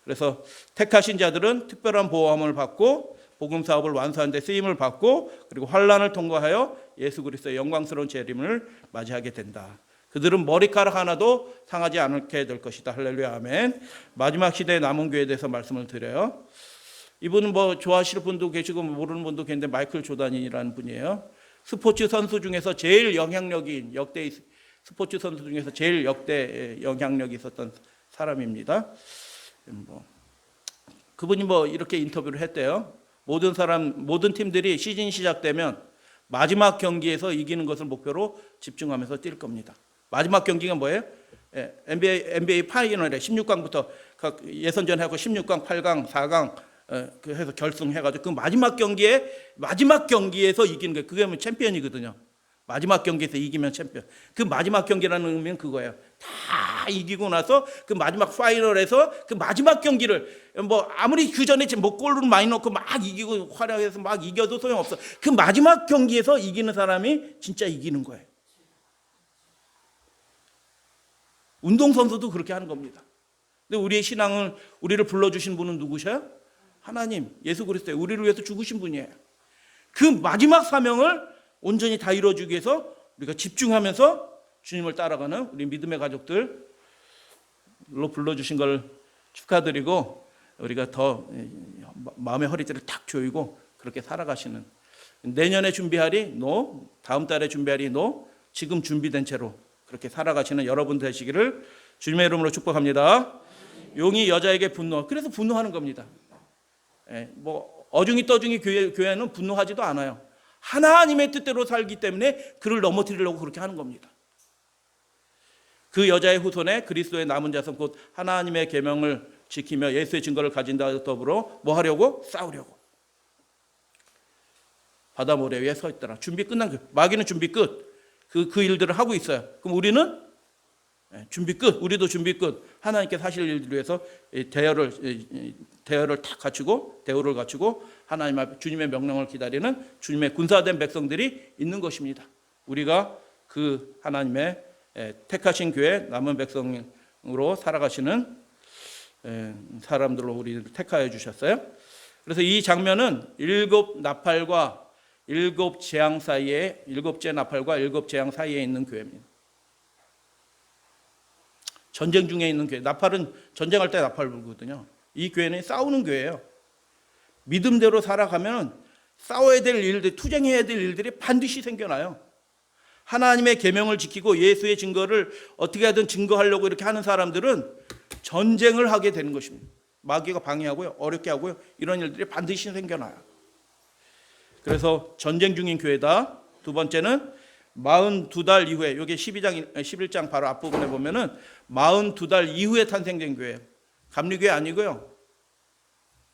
그래서 택하신 자들은 특별한 보호함을 받고 복음 사업을 완수하는 데 쓰임을 받고 그리고 환란을 통과하여 예수 그리스도의 영광스러운 재림을 맞이하게 된다. 그들은 머리카락 하나도 상하지 않게 될 것이다. 할렐루야 아멘. 마지막 시대의 남은 교회에 대해서 말씀을 드려요. 이분은 좋아하시는 분도 계시고 모르는 분도 계신데 마이클 조단이라는 분이에요. 스포츠 선수 중에서 제일 영향력이 역대 스포츠 선수 중에서 제일 역대 영향력이 있었던 사람입니다. 그분이 이렇게 인터뷰를 했대요. 모든 팀들이 시즌 시작되면 마지막 경기에서 이기는 것을 목표로 집중하면서 뛸 겁니다. 마지막 경기가 뭐예요? NBA 파이널에 16강부터 예선전 하고 16강, 8강, 4강 해서 결승해가지고 그 마지막 경기에서 이기는 거예요. 그게 뭐 챔피언이거든요. 마지막 경기에서 이기면 챔피언. 그 마지막 경기라는 의미는 그거예요. 다 이기고 나서 그 마지막 파이널에서 그 마지막 경기를 뭐 아무리 그 전에 뭐 골을 많이 넣고 막 이기고 활약해서 막 이겨도 소용없어. 그 마지막 경기에서 이기는 사람이 진짜 이기는 거예요. 운동선수도 그렇게 하는 겁니다. 근데 우리의 신앙을 우리를 불러주신 분은 누구셔요? 하나님, 예수 그리스도예요. 우리를 위해서 죽으신 분이에요. 그 마지막 사명을 온전히 다 이루어주기 위해서 우리가 집중하면서 주님을 따라가는 우리 믿음의 가족들로 불러주신 걸 축하드리고 우리가 더 마음의 허리띠를 탁 조이고 그렇게 살아가시는 내년에 준비하리? 노. 다음 달에 준비하리? 노. 지금 준비된 채로 그렇게 살아가시는 여러분 되시기를 주님의 이름으로 축복합니다. 용이 여자에게 분노. 그래서 분노하는 겁니다. 뭐 어중이 떠중이 교회는 분노하지도 않아요. 하나님의 뜻대로 살기 때문에 그를 넘어뜨리려고 그렇게 하는 겁니다. 그 여자의 후손에 그리스도의 남은 자손 곧 하나님의 계명을 지키며 예수의 증거를 가진 자 더불어 뭐 하려고? 싸우려고. 바다 모래 위에 서 있더라. 준비 끝난 거. 마귀는 준비 끝. 그 일들을 하고 있어요. 그럼 우리는 준비 끝. 우리도 준비 끝. 하나님께 하실 일들을 위해서 대열을 탁 갖추고 대우를 갖추고 하나님 앞에 주님의 명령을 기다리는 주님의 군사된 백성들이 있는 것입니다. 우리가 그 하나님의 택하신 교회 남은 백성으로 살아가시는 사람들로 우리를 택하여 주셨어요. 그래서 이 장면은 7나팔과 7재앙 사이에 7째 나팔과 7재앙 사이에 있는 교회입니다. 전쟁 중에 있는 교회. 나팔은 전쟁할 때 나팔 불거든요. 이 교회는 싸우는 교회예요. 믿음대로 살아가면 싸워야 될 일들, 투쟁해야 될 일들이 반드시 생겨나요. 하나님의 계명을 지키고 예수의 증거를 어떻게 하든 증거하려고 이렇게 하는 사람들은 전쟁을 하게 되는 것입니다. 마귀가 방해하고요, 어렵게 하고요, 이런 일들이 반드시 생겨나요. 그래서 전쟁 중인 교회다. 두 번째는 42달 이후에, 이게 11장 바로 앞부분에 보면은 42달 이후에 탄생된 교회예요. 감리교회 아니고요,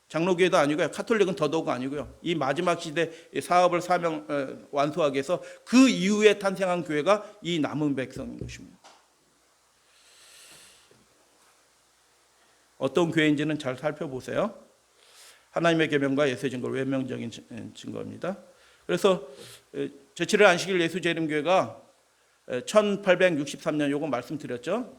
장로교회도 아니고요, 카톨릭은 더더욱 아니고요. 이 마지막 시대 사업을 완수하기 위해서 그 이후에 탄생한 교회가 이 남은 백성인 것입니다. 어떤 교회인지는 잘 살펴보세요. 하나님의 계명과 예수의 증거, 외명적인 증거입니다. 그래서 제7일 안식일 예수재림교회가 1863년, 요거 말씀드렸죠.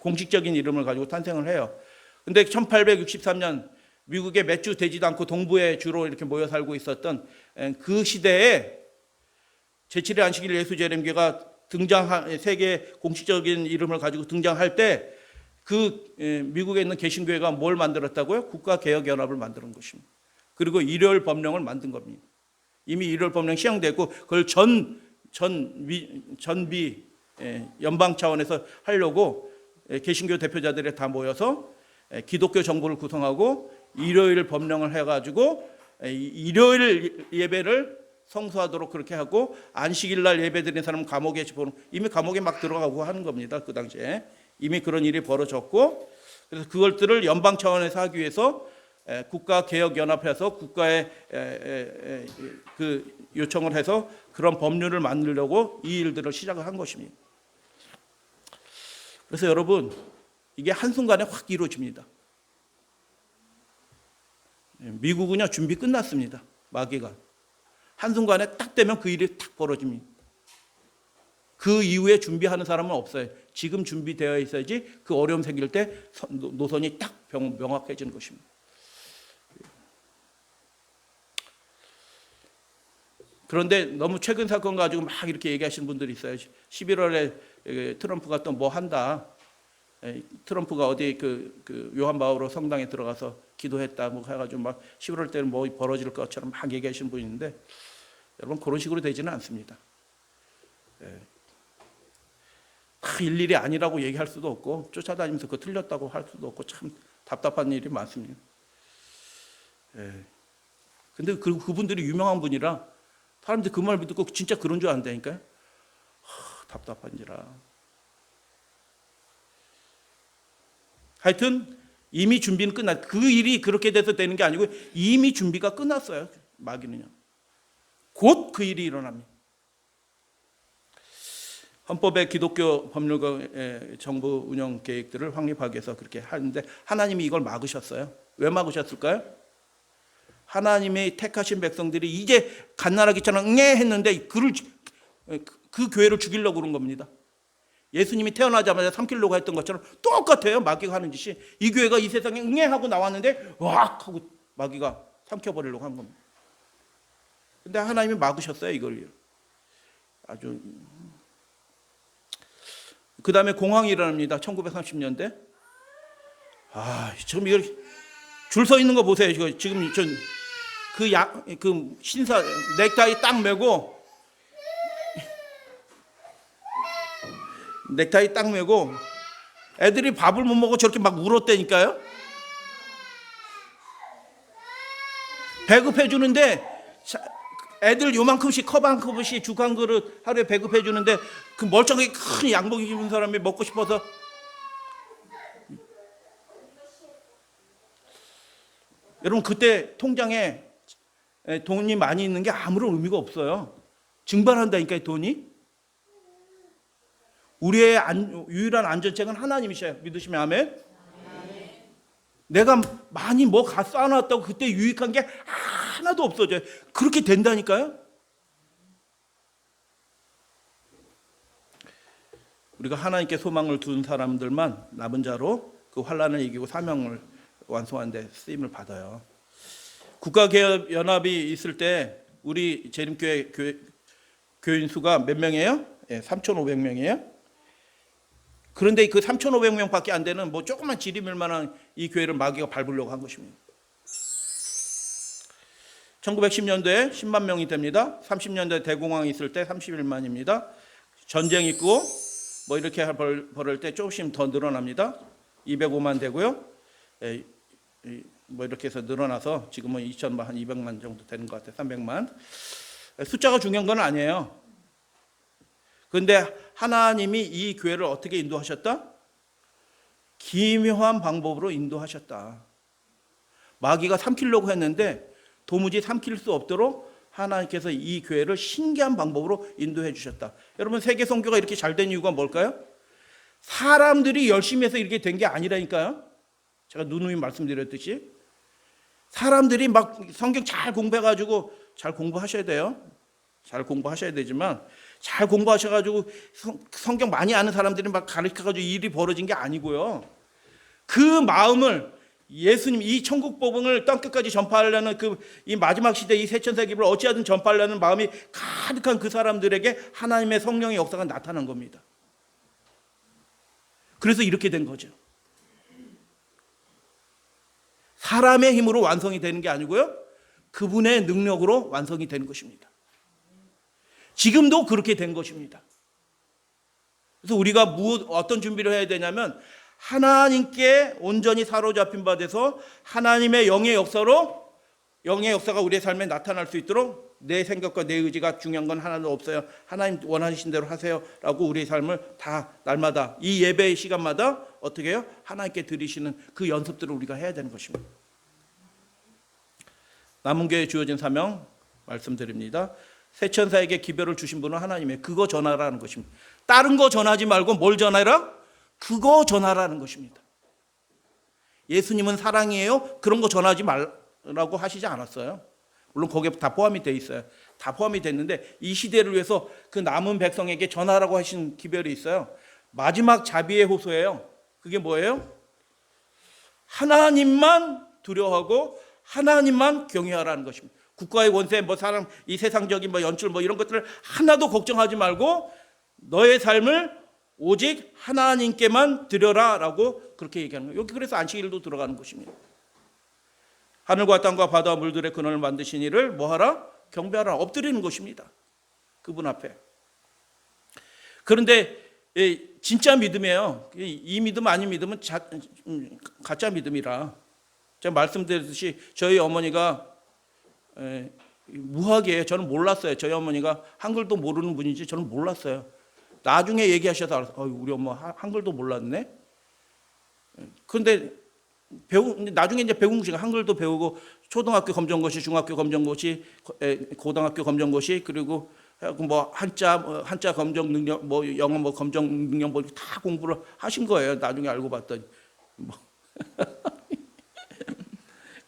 공식적인 이름을 가지고 탄생을 해요. 근데 1863년 미국에 몇 주 되지도 않고 동부에 주로 이렇게 모여 살고 있었던 그 시대에 제7일 안식일 예수재림교회가 세계 공식적인 이름을 가지고 등장할 때 그 미국에 있는 개신교회가 뭘 만들었다고요? 국가개혁연합을 만드는 것입니다. 그리고 일요일 법령을 만든 겁니다. 이미 일요일 법령 시행되고 그걸 전비 연방 차원에서 하려고 개신교 대표자들이 다 모여서 기독교 정부를 구성하고 일요일 법령을 해가지고 일요일 예배를 성수하도록 그렇게 하고 안식일 날 예배 드리는 사람은 감옥에 집어넣고, 이미 감옥에 막 들어가고 하는 겁니다. 그 당시에 이미 그런 일이 벌어졌고, 그래서 그것들을 연방 차원에서 하기 위해서 국가개혁연합에서 국가에 그 요청을 해서 그런 법률을 만들려고 이 일들을 시작을 한 것입니다. 그래서 여러분, 이게 한순간에 확 이루어집니다. 미국은요, 준비 끝났습니다. 마귀가 한순간에 딱 되면 그 일이 탁 벌어집니다. 그 이후에 준비하는 사람은 없어요. 지금 준비되어 있어야지 그 어려움 생길 때 노선이 딱 명확해지는 것입니다. 그런데 너무 최근 사건 가지고 막 이렇게 얘기하시는 분들이 있어요. 11월에 트럼프가 또 뭐 한다. 트럼프가 어디 그 요한 바오로 성당에 들어가서 기도했다 뭐 해가지고 막 11월 때는 뭐 벌어질 것처럼 막 얘기하시는 분이 있는데, 여러분 그런 식으로 되지는 않습니다. 다 일일이 아니라고 얘기할 수도 없고 쫓아다니면서 그거 틀렸다고 할 수도 없고 참 답답한 일이 많습니다. 근데 그분들이 유명한 분이라 사람들이 그 말 듣고 진짜 그런 줄 안다니까요. 답답한지라. 하여튼 이미 준비는 끝났. 그 일이 그렇게 돼서 되는 게 아니고 이미 준비가 끝났어요. 마귀는요. 곧 그 일이 일어납니다. 헌법의 기독교 법률의 정부 운영 계획들을 확립하기 위해서 그렇게 하는데 하나님이 이걸 막으셨어요. 왜 막으셨을까요? 하나님의 택하신 백성들이 이제 갓나라기처럼 응애 했는데 그 교회를 죽이려고 그런 겁니다. 예수님이 태어나자마자 삼키려고 했던 것처럼 똑같아요. 마귀가 하는 짓이. 이 교회가 이 세상에 응애하고 나왔는데 왁 하고 마귀가 삼켜버리려고 한 겁니다. 근데 하나님이 막으셨어요. 이걸 아주. 그 다음에 공황이 일어납니다. 1930년대. 지금 이걸 줄 서 있는 거 보세요. 지금 그 신사 넥타이 딱 메고 애들이 밥을 못 먹고 저렇게 막 울었다니까요. 배급해 주는데 애들 요만큼씩 컵 한 컵씩 죽 한 그릇 하루에 배급해 주는데 그 멀쩡하게 큰 양복 입은 사람이 먹고 싶어서. 여러분 그때 통장에 돈이 많이 있는 게 아무런 의미가 없어요. 증발한다니까요. 돈이. 우리의 유일한 안전책은 하나님이셔요. 믿으시면 아멘. 내가 많이 뭐 쌓아놨다고 그때 유익한 게 하나도 없어져요. 그렇게 된다니까요. 우리가 하나님께 소망을 둔 사람들만 남은 자로 그 환난을 이기고 사명을 완성하는 데 쓰임을 받아요. 국가개혁연합이 있을 때 우리 재림교회 교인 수가 몇 명이에요? 3,500명이에요. 그런데 그 3,500명밖에 안 되는 뭐 조그만 지리밀 만한 이 교회를 마귀가 밟으려고 한 것입니다. 1910년도에 10만 명이 됩니다. 30년대 대공황이 있을 때 31만입니다. 전쟁 있고 뭐 이렇게 벌을 때 조금씩 더 늘어납니다. 205만 되고요. 뭐 이렇게 해서 늘어나서 지금은 2,000만 한 200만 정도 되는 것 같아요. 300만. 숫자가 중요한 건 아니에요. 그런데 하나님이 이 교회를 어떻게 인도하셨다? 기묘한 방법으로 인도하셨다. 마귀가 삼키려고 했는데 도무지 삼킬 수 없도록 하나님께서 이 교회를 신기한 방법으로 인도해 주셨다. 여러분 세계 선교가 이렇게 잘 된 이유가 뭘까요? 사람들이 열심히 해서 이렇게 된 게 아니라니까요. 제가 누누이 말씀드렸듯이 사람들이 막 성경 잘 공부해가지고 잘 공부하셔야 돼요. 잘 공부하셔야 되지만 잘 공부하셔가지고 성경 많이 아는 사람들이 막 가르쳐가지고 일이 벌어진 게 아니고요. 그 마음을 예수님 이 천국 복음을 땅끝까지 전파하려는 이 마지막 시대 이 세천세기를 어찌하든 전파하려는 마음이 가득한 그 사람들에게 하나님의 성령의 역사가 나타난 겁니다. 그래서 이렇게 된 거죠. 사람의 힘으로 완성이 되는 게 아니고요. 그분의 능력으로 완성이 되는 것입니다. 지금도 그렇게 된 것입니다. 그래서 우리가 어떤 준비를 해야 되냐면 하나님께 온전히 사로잡힌 바 돼서 하나님의 영의 역사로 영의 역사가 우리의 삶에 나타날 수 있도록 내 생각과 내 의지가 중요한 건 하나도 없어요. 하나님 원하신 대로 하세요 라고 우리의 삶을 다 날마다 이 예배의 시간마다 어떻게 해요? 하나님께 드리시는 그 연습들을 우리가 해야 되는 것입니다. 남은 교회에 주어진 사명 말씀드립니다. 세천사에게 기별을 주신 분은 하나님이에요. 그거 전하라는 것입니다. 다른 거 전하지 말고 뭘 전하라? 그거 전하라는 것입니다. 예수님은 사랑이에요. 그런 거 전하지 말라고 하시지 않았어요. 물론 거기에 다 포함이 돼 있어요. 다 포함이 됐는데 이 시대를 위해서 그 남은 백성에게 전하라고 하신 기별이 있어요. 마지막 자비의 호소예요. 그게 뭐예요? 하나님만 두려워하고 하나님만 경외하라는 것입니다. 국가의 원세, 사람, 이 세상적인 연출 이런 것들을 하나도 걱정하지 말고 너의 삶을 오직 하나님께만 드려라라고 그렇게 얘기하는 거예요. 여기 그래서 안식일도 들어가는 것입니다. 하늘과 땅과 바다와 물들의 근원을 만드신 이를 뭐하라? 경배하라. 엎드리는 것입니다. 그분 앞에. 그런데 진짜 믿음이에요. 이 믿음 아닌 믿음은 가짜 믿음이라. 제가 말씀드렸듯이 저희 어머니가 무학이에요. 저는 몰랐어요. 저희 어머니가 한글도 모르는 분인지 저는 몰랐어요. 나중에 얘기하셔서 알았어. 우리 엄마 한글도 몰랐네. 그런데 나중에 이제 배운 것이 한글도 배우고 초등학교 검정고시, 중학교 검정고시, 고등학교 검정고시, 그리고 뭐 한자 검정 능력, 뭐 영어 뭐 검정 능력 뭐 다 공부를 하신 거예요. 나중에 알고 봤더니 뭐.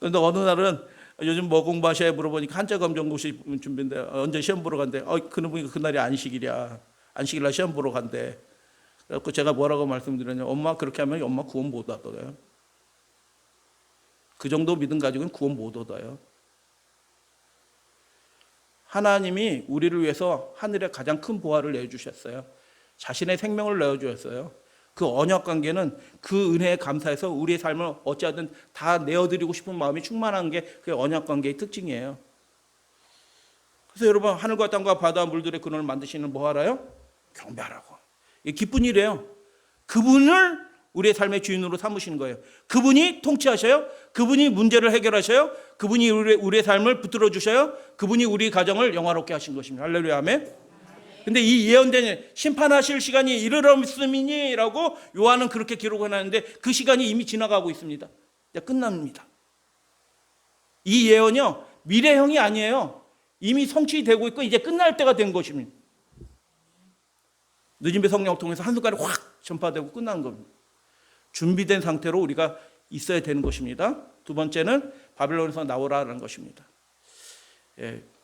그런데 어느 날은 요즘 뭐 공부하셔야 물어보니까 한자 검정고시 준비인데 언제 시험 보러 간대. 그놈이 그날이 안식일이야. 안식일날 시험 보러 간대. 그래서 제가 뭐라고 말씀드렸냐. 엄마 그렇게 하면 엄마 구원 못 얻어요. 그 정도 믿음 가지고는 구원 못 얻어요. 하나님이 우리를 위해서 하늘에 가장 큰 보화를 내주셨어요. 자신의 생명을 내어주셨어요. 그 언약 관계는 그 은혜에 감사해서 우리의 삶을 어찌하든 다 내어드리고 싶은 마음이 충만한 게 그 언약 관계의 특징이에요. 그래서 여러분 하늘과 땅과 바다 물들의 근원을 만드시는 뭐 하라요? 경배하라고. 이게 기쁜 일이에요. 그분을 우리의 삶의 주인으로 삼으시는 거예요. 그분이 통치하셔요. 그분이 문제를 해결하셔요. 그분이 우리의 삶을 붙들어 주셔요. 그분이 우리 가정을 영화롭게 하신 것입니다. 할렐루야 아멘. 근데 이 예언된 심판하실 시간이 이르렀음이니라고 요한은 그렇게 기록해놨는데 그 시간이 이미 지나가고 있습니다. 이제 끝납니다. 이 예언이요 미래형이 아니에요. 이미 성취되고 있고 이제 끝날 때가 된 것입니다. 늦은 배 성령을 통해서 한순간에 확 전파되고 끝난 겁니다. 준비된 상태로 우리가 있어야 되는 것입니다. 두 번째는 바벨론에서 나오라는 것입니다.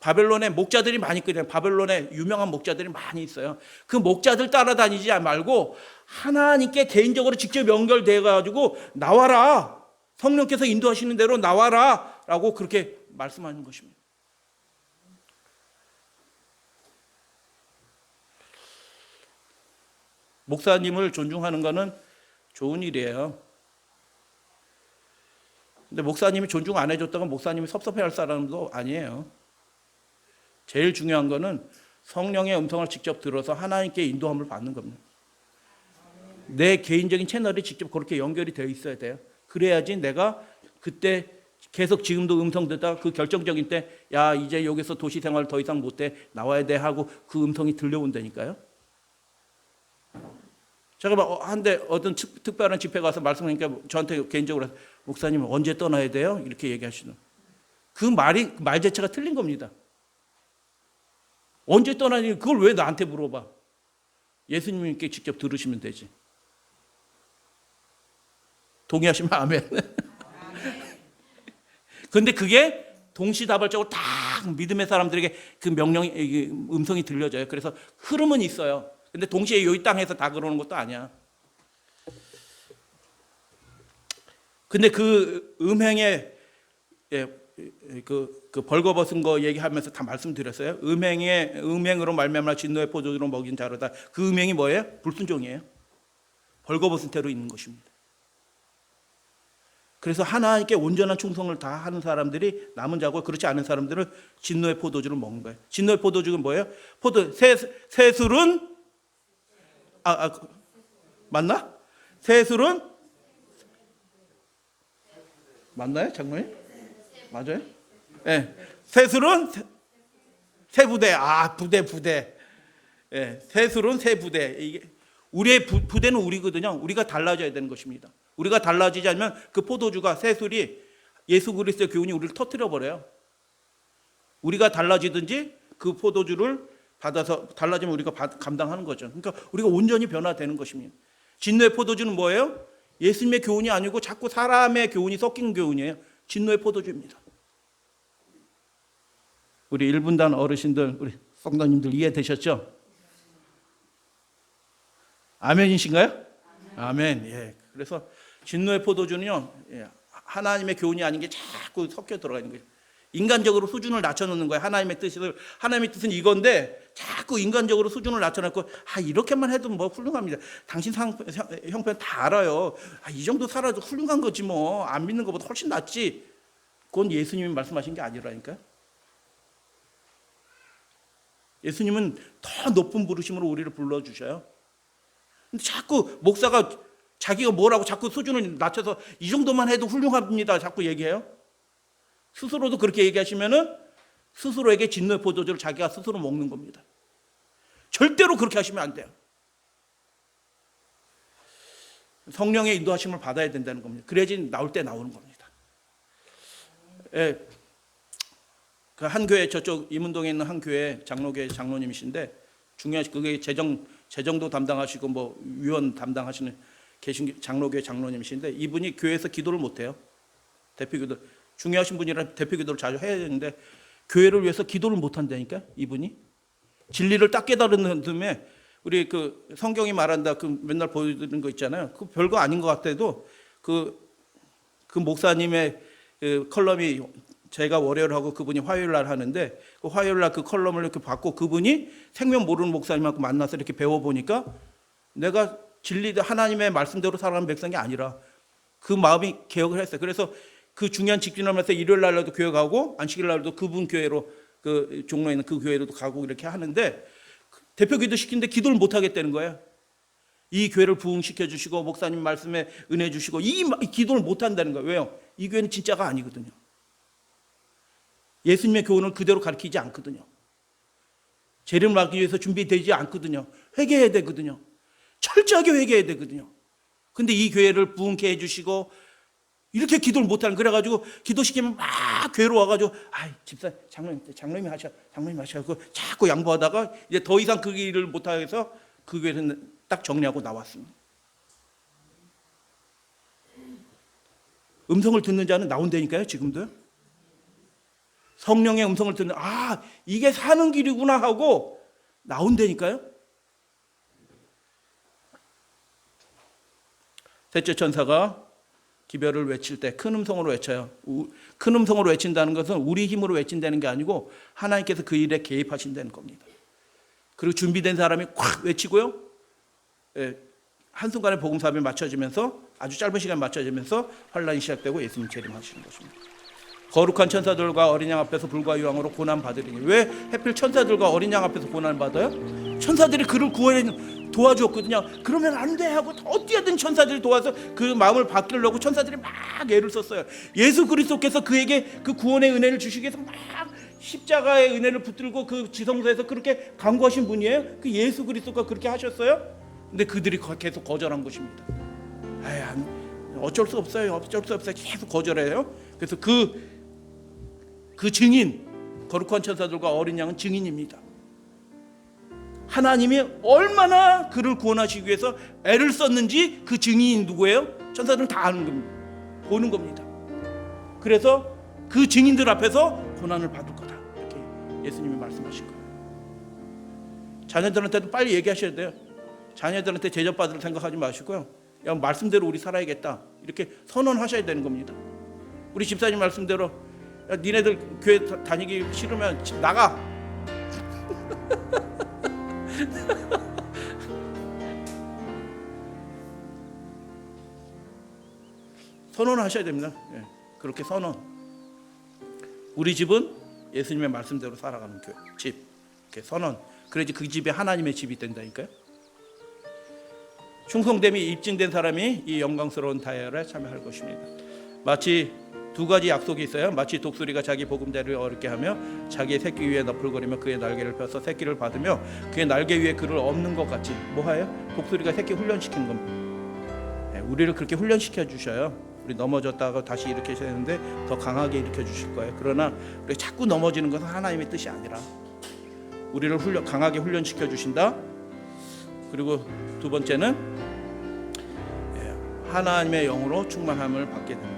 바벨론에 목자들이 많이 있거든요. 바벨론에 유명한 목자들이 많이 있어요. 그 목자들 따라다니지 말고 하나님께 개인적으로 직접 연결돼 가지고 나와라. 성령께서 인도하시는 대로 나와라 라고 그렇게 말씀하는 것입니다. 목사님을 존중하는 것은 좋은 일이에요. 근데 목사님이 존중 안 해줬다가 목사님이 섭섭해할 사람도 아니에요. 제일 중요한 거는 성령의 음성을 직접 들어서 하나님께 인도함을 받는 겁니다. 내 개인적인 채널이 직접 그렇게 연결이 되어 있어야 돼요. 그래야지 내가 그때 계속 지금도 음성 듣다가 그 결정적인 때 야 이제 여기서 도시 생활 더 이상 못해 나와야 돼 하고 그 음성이 들려온다니까요. 제가 한데 어떤 특별한 집회 가서 말씀하니까 저한테 개인적으로 목사님 언제 떠나야 돼요? 이렇게 얘기하시는 그 말 자체가 틀린 겁니다. 언제 떠나니 그걸 왜 나한테 물어봐? 예수님께 직접 들으시면 되지. 동의하시면 아멘. 그런데 그게 동시다발적으로 딱 믿음의 사람들에게 그 음성이 들려져요. 그래서 흐름은 있어요. 근데 동시에 여기 땅에서 다 그러는 것도 아니야. 근데 그 음행의 그 벌거벗은 거 얘기하면서 다 말씀드렸어요. 음행으로 말미암아 진노의 포도주로 먹인 자로다. 그 음행이 뭐예요? 불순종이에요. 벌거벗은 채로 있는 것입니다. 그래서 하나님께 온전한 충성을 다 하는 사람들이 남은 자고 그렇지 않은 사람들은 진노의 포도주를 먹는 거예요. 진노의 포도주는 뭐예요? 새술은 맞나? 새술은 맞나요, 장모님? 맞아요? 네. 새술은 새부대. 부대. 네. 새술은 새부대. 이게 우리의 부대는 우리거든요. 우리가 달라져야 되는 것입니다. 우리가 달라지지 않으면 그 포도주가 새술이 예수 그리스도의 교훈이 우리를 터뜨려 버려요. 우리가 달라지든지 그 포도주를 받아서 달라지면 우리가 감당하는 거죠. 그러니까 우리가 온전히 변화되는 것입니다. 진노의 포도주는 뭐예요? 예수님의 교훈이 아니고 자꾸 사람의 교훈이 섞인 교훈이에요. 진노의 포도주입니다. 우리 1분단 어르신들, 우리 성도님들 이해되셨죠? 아멘이신가요? 아멘. 예. 그래서 진노의 포도주는요, 하나님의 교훈이 아닌 게 자꾸 섞여 들어가 있는 거예요. 인간적으로 수준을 낮춰놓는 거예요. 하나님의 뜻은 이건데 자꾸 인간적으로 수준을 낮춰놓고 이렇게만 해도 뭐 훌륭합니다. 당신 형편 다 알아요. 이 정도 살아도 훌륭한 거지 뭐. 안 믿는 것보다 훨씬 낫지. 그건 예수님이 말씀하신 게 아니라니까요. 예수님은 더 높은 부르심으로 우리를 불러주셔요. 근데 자꾸 목사가 자기가 뭐라고 자꾸 수준을 낮춰서 이 정도만 해도 훌륭합니다. 자꾸 얘기해요. 스스로도 그렇게 얘기하시면은 스스로에게 진노의 포도주를 자기가 스스로 먹는 겁니다. 절대로 그렇게 하시면 안 돼요. 성령의 인도하심을 받아야 된다는 겁니다. 그래야지 나올 때 나오는 겁니다. 예, 그 한 교회 저쪽 이문동에 있는 한 교회 장로교회 장로님이신데 중요하시 그게 재정도 담당하시고 뭐 위원 담당하시는 계신 장로교회 장로님이신데 이분이 교회에서 기도를 못 해요. 대표기도 중요하신 분이라 대표기도를 자주 해야 되는데 교회를 위해서 기도를 못 한다니까 이분이 진리를 딱 깨달은 다음에 우리 그 성경이 말한다 그 맨날 보여드리는 거 있잖아요. 그 별거 아닌 것 같아도 그 목사님의 그 컬럼이 제가 월요일 하고 그분이 화요일 날 하는데 그 화요일 날 그 컬럼을 이렇게 받고 그분이 생명 모르는 목사님하고 만나서 이렇게 배워 보니까 내가 진리 하나님의 말씀대로 살아가는 백성이 아니라 그 마음이 개혁을 했어요. 그래서 그 중요한 직진하면서 일요일 날도 교회 가고 안식일 날도 그분 교회로 그 종로에 있는 그 교회로도 가고 이렇게 하는데 대표 기도 시키는데 기도를 못 하겠다는 거예요. 이 교회를 부흥시켜 주시고 목사님 말씀에 은혜 주시고 이 기도를 못 한다는 거예요. 왜요? 이 교회는 진짜가 아니거든요. 예수님의 교훈을 그대로 가르치지 않거든요. 재림을 막기 위해서 준비되지 않거든요. 회개해야 되거든요. 철저하게 회개해야 되거든요. 근데 이 교회를 부흥케 해주시고 이렇게 기도를 못하는 그래가지고 기도시키면 막 교회로 와가지고 집사 장로님이 하셔고 자꾸 양보하다가 이제 더 이상 그 일을 못하겠어 그 교회는 딱 정리하고 나왔습니다. 음성을 듣는 자는 나온다니까요. 지금도 성령의 음성을 듣는 이게 사는 길이구나 하고 나온다니까요. 셋째 천사가 기별을 외칠 때 큰 음성으로 외쳐요. 큰 음성으로 외친다는 것은 우리 힘으로 외친다는 게 아니고 하나님께서 그 일에 개입하신다는 겁니다. 그리고 준비된 사람이 콱 외치고요. 한순간에 복음사업이 맞춰지면서 아주 짧은 시간 맞춰지면서 환란이 시작되고 예수님 재림하시는 것입니다. 거룩한 천사들과 어린 양 앞에서 불과 유황으로 고난받으리니 왜 하필 천사들과 어린 양 앞에서 고난받아요? 천사들이 그를 구원해 도와주었거든요. 그러면 안 돼 하고 어떻게든 천사들이 도와서 그 마음을 바뀌려고 천사들이 막 애를 썼어요. 예수 그리스도께서 그에게 그 구원의 은혜를 주시기 위해서 막 십자가의 은혜를 붙들고 그 지성소에서 그렇게 간구하신 분이에요. 그 예수 그리스도가 그렇게 하셨어요. 근데 그들이 계속 거절한 것입니다. 어쩔 수 없어요. 계속 거절해요. 그래서 그 증인 거룩한 천사들과 어린 양은 증인입니다. 하나님이 얼마나 그를 구원하시기 위해서 애를 썼는지 그 증인이 누구예요? 천사들은 다 아는 겁니다. 보는 겁니다. 그래서 그 증인들 앞에서 고난을 받을 거다 이렇게 예수님이 말씀하신 거예요. 자녀들한테도 빨리 얘기하셔야 돼요. 자녀들한테 대접받을 생각하지 마시고요. 말씀대로 우리 살아야겠다 이렇게 선언하셔야 되는 겁니다. 우리 집사님 말씀대로 니네들 교회 다니기 싫으면 집 나가. 선언하셔야 됩니다. 그렇게 선언. 우리 집은 예수님의 말씀대로 살아가는 교회, 집. 이렇게 선언. 그래야지 그 집이 하나님의 집이 된다니까요. 충성됨이 입증된 사람이 이 영광스러운 다이얼에 참여할 것입니다. 마치 두 가지 약속이 있어요. 마치 독수리가 자기 보금자리를 어렵게 하며 자기의 새끼 위에 너풀거리며 그의 날개를 펴서 새끼를 받으며 그의 날개 위에 그를 엎는 것 같이 뭐하여? 독수리가 새끼 훈련시키는 겁니다. 우리를 그렇게 훈련시켜 주셔요. 우리 넘어졌다가 다시 일으켜야 되는데 더 강하게 일으켜 주실 거예요. 그러나 우리 자꾸 넘어지는 것은 하나님의 뜻이 아니라 우리를 강하게 훈련시켜 주신다. 그리고 두 번째는 하나님의 영으로 충만함을 받게 된다.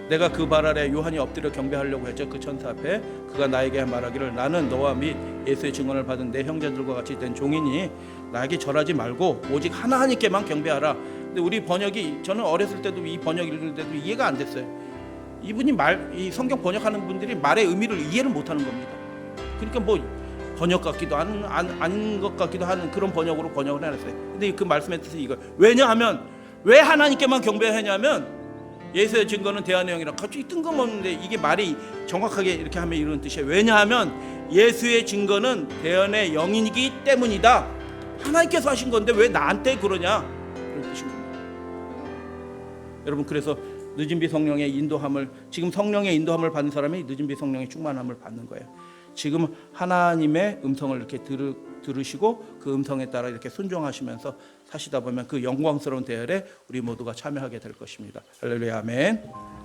내가 그 발 아래 요한이 엎드려 경배하려고 했죠. 그 천사 앞에 그가 나에게 말하기를 나는 너와 및 예수의 증언을 받은 내 형제들과 같이 된 종이니 나에게 절하지 말고 오직 하나님께만 경배하라. 근데 우리 번역이 저는 어렸을 때도 이 번역 읽을 때도 이해가 안 됐어요. 이분이 이 성경 번역하는 분들이 말의 의미를 이해를 못하는 겁니다. 그러니까 뭐 번역 같기도 아닌 것 같기도 하는 그런 번역으로 번역을 해놨어요. 근데 그 말씀의 뜻은 이거. 왜냐하면 왜 하나님께만 경배하냐면 예수의 증거는 대안의 영이라 갑자기 뜬금없는데 이게 말이 정확하게 이렇게 하면 이런 뜻이에요. 왜냐하면 예수의 증거는 대안의 영이기 때문이다. 하나님께서 하신 건데 왜 나한테 그러냐 그런 뜻인 겁니다. 여러분 그래서 늦은비 성령의 인도함을 지금 성령의 인도함을 받는 사람이 늦은비 성령의 충만함을 받는 거예요. 지금 하나님의 음성을 이렇게 들으시고 그 음성에 따라 이렇게 순종하시면서 사시다 보면 그 영광스러운 대열에 우리 모두가 참여하게 될 것입니다. 할렐루야, 아멘.